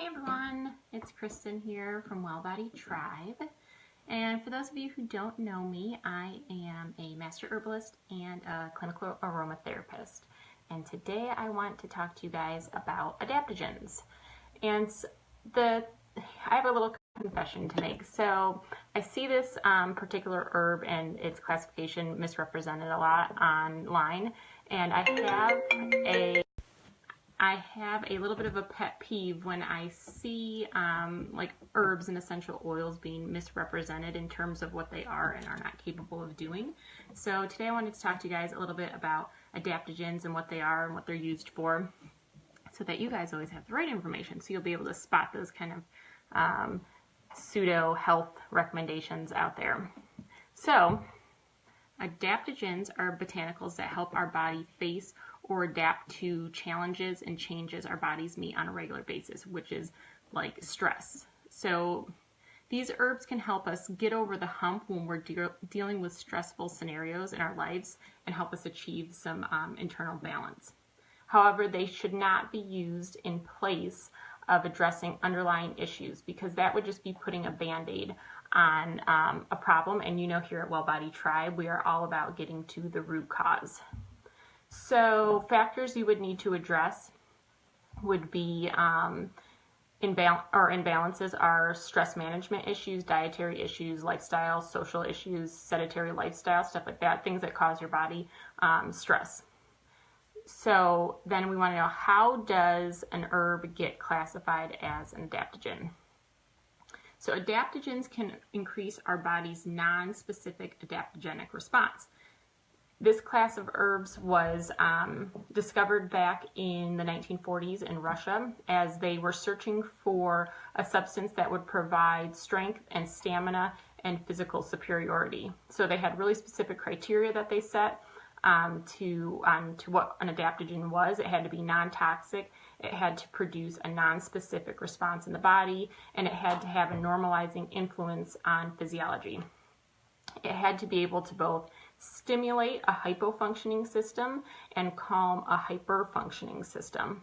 Hey everyone, it's Kristen here from Well Body Tribe. And for those of you who don't know me, I am a master herbalist and a clinical aromatherapist. And today I want to talk to you guys about adaptogens. And I have a little confession to make. So I see this particular herb and its classification misrepresented a lot online. And I have a little bit of a pet peeve when I see like herbs and essential oils being misrepresented in terms of what they are and are not capable of doing. So today I wanted to talk to you guys a little bit about adaptogens and what they are and what they're used for, so that you guys always have the right information, so you'll be able to spot those kind of pseudo health recommendations out there. So adaptogens are botanicals that help our body face or adapt to challenges and changes our bodies meet on a regular basis, which is like stress. So these herbs can help us get over the hump when we're dealing with stressful scenarios in our lives and help us achieve some internal balance. However, they should not be used in place of addressing underlying issues, because that would just be putting a band-aid on a problem. And you know, here at Well Body Tribe, we are all about getting to the root cause. So factors you would need to address would be imbalances are stress management issues, dietary issues, lifestyle, social issues, sedentary lifestyle, stuff like that, things that cause your body stress. So then we want to know, how does an herb get classified as an adaptogen? So adaptogens can increase our body's non-specific adaptogenic response. This class of herbs was discovered back in the 1940s in Russia, as they were searching for a substance that would provide strength and stamina and physical superiority. So they had really specific criteria that they set to what an adaptogen was. It had to be non-toxic, it had to produce a non-specific response in the body, and it had to have a normalizing influence on physiology. It had to be able to both stimulate a hypofunctioning system and calm a hyperfunctioning system.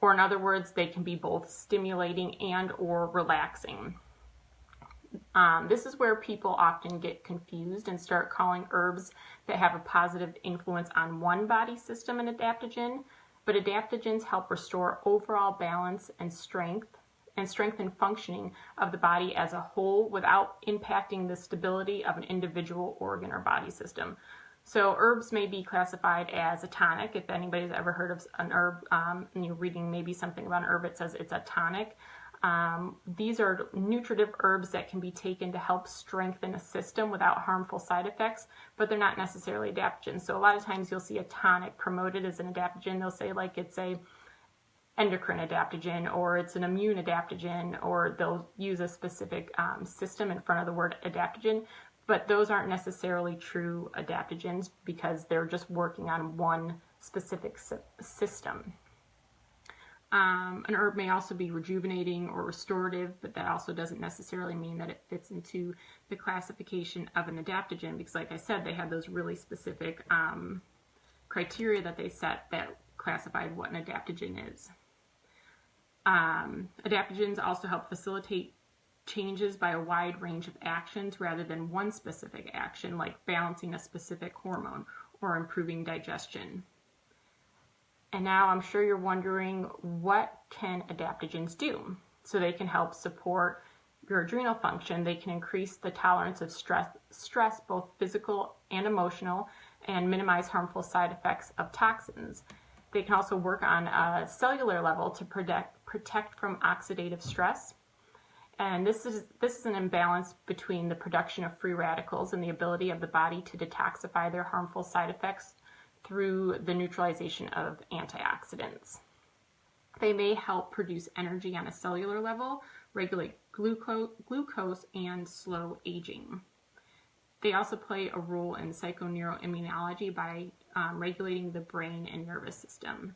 Or in other words, they can be both stimulating and or relaxing. This is where people often get confused and start calling herbs that have a positive influence on one body system an adaptogen, but adaptogens help restore overall balance and strength and functioning of the body as a whole without impacting the stability of an individual organ or body system. So herbs may be classified as a tonic. If anybody's ever heard of an herb, and you're reading maybe something about an herb, it says it's a tonic. These are nutritive herbs that can be taken to help strengthen a system without harmful side effects, but they're not necessarily adaptogens. So a lot of times you'll see a tonic promoted as an adaptogen. They'll say like it's a endocrine adaptogen, or it's an immune adaptogen, or they'll use a specific system in front of the word adaptogen, but those aren't necessarily true adaptogens because they're just working on one specific system. An herb may also be rejuvenating or restorative, but that also doesn't necessarily mean that it fits into the classification of an adaptogen, because like I said, they had those really specific criteria that they set that classified what an adaptogen is. Adaptogens also help facilitate changes by a wide range of actions rather than one specific action, like balancing a specific hormone or improving digestion. And now I'm sure you're wondering, what can adaptogens do? So they can help support your adrenal function, they can increase the tolerance of stress, both physical and emotional, and minimize harmful side effects of toxins. They can also work on a cellular level to protect from oxidative stress. And this is an imbalance between the production of free radicals and the ability of the body to detoxify their harmful side effects through the neutralization of antioxidants. They may help produce energy on a cellular level, regulate glucose, and slow aging. They also play a role in psychoneuroimmunology by regulating the brain and nervous system.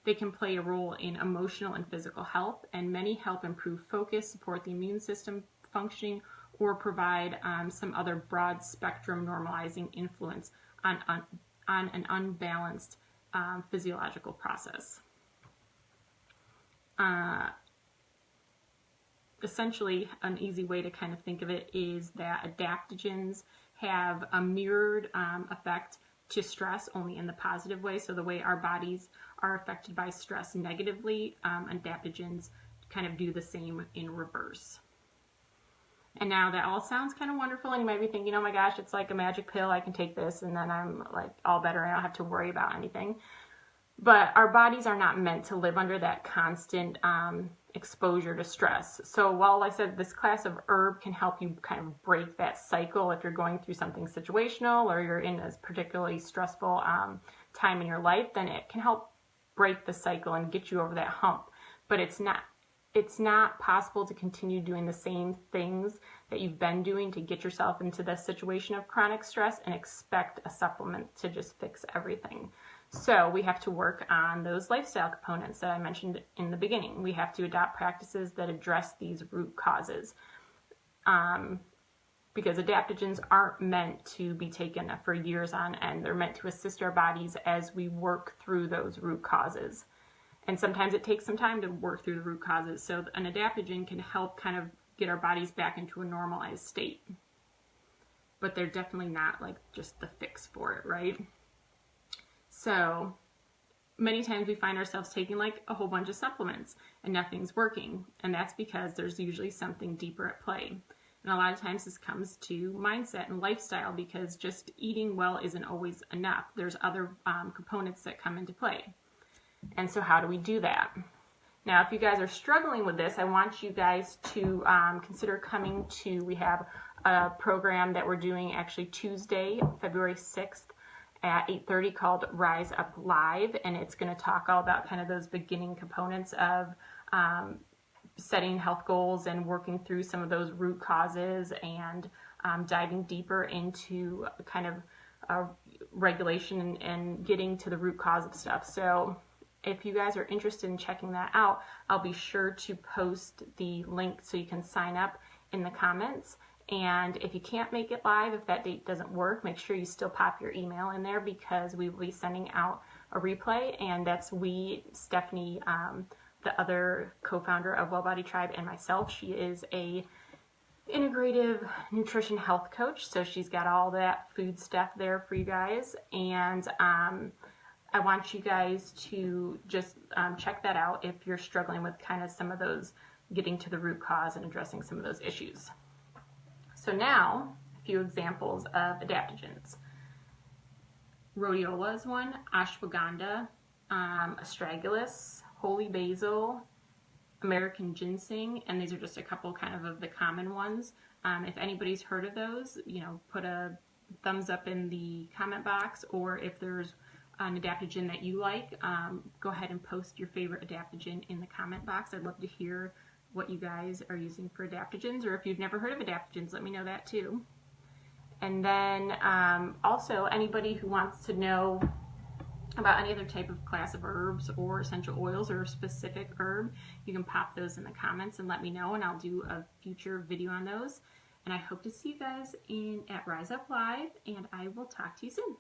They can play a role in emotional and physical health, and many help improve focus, support the immune system functioning, or provide some other broad spectrum normalizing influence on an unbalanced physiological process. essentially an easy way to kind of think of it is that adaptogens have a mirrored effect to stress, only in the positive way. So the way our bodies are affected by stress negatively, adaptogens kind of do the same in reverse. And now that all sounds kind of wonderful, and you might be thinking, oh my gosh, it's like a magic pill, I can take this and then I'm like all better, I don't have to worry about anything. But our bodies are not meant to live under that constant exposure to stress. So while I said this class of herb can help you kind of break that cycle if you're going through something situational or you're in a particularly stressful time in your life, then it can help break the cycle and get you over that hump. But it's not possible to continue doing the same things that you've been doing to get yourself into this situation of chronic stress and expect a supplement to just fix everything. So we have to work on those lifestyle components that I mentioned in the beginning. We have to adopt practices that address these root causes, because adaptogens aren't meant to be taken for years on end. They're meant to assist our bodies as we work through those root causes. And sometimes it takes some time to work through the root causes. So an adaptogen can help kind of get our bodies back into a normalized state. But they're definitely not like just the fix for it, right? So many times we find ourselves taking like a whole bunch of supplements and nothing's working. And that's because there's usually something deeper at play. And a lot of times this comes to mindset and lifestyle, because just eating well isn't always enough. There's other components that come into play. And so how do we do that? Now, if you guys are struggling with this, I want you guys to consider coming to, we have a program that we're doing actually Tuesday, February 6th at 8:30 called Rise Up Live. And it's going to talk all about kind of those beginning components of setting health goals and working through some of those root causes and diving deeper into kind of regulation and getting to the root cause of stuff. So if you guys are interested in checking that out, I'll be sure to post the link so you can sign up in the comments. And if you can't make it live, if that date doesn't work, make sure you still pop your email in there, because we will be sending out a replay. And that's Stephanie, the other co-founder of Well Body Tribe, and myself. She is a integrative nutrition health coach, so she's got all that food stuff there for you guys. And I want you guys to just check that out if you're struggling with kind of some of those, getting to the root cause and addressing some of those issues. So now, a few examples of adaptogens. Rhodiola is one, ashwagandha, astragalus, holy basil, American ginseng, and these are just a couple kind of the common ones. If anybody's heard of those, put a thumbs up in the comment box, or if there's an adaptogen that you like, go ahead and post your favorite adaptogen in the comment box. I'd love to hear what you guys are using for adaptogens, or if you've never heard of adaptogens, let me know that too. And then also anybody who wants to know about any other type of class of herbs or essential oils or a specific herb, you can pop those in the comments and let me know, and I'll do a future video on those. And I hope to see you guys at Rise Up Live, and I will talk to you soon.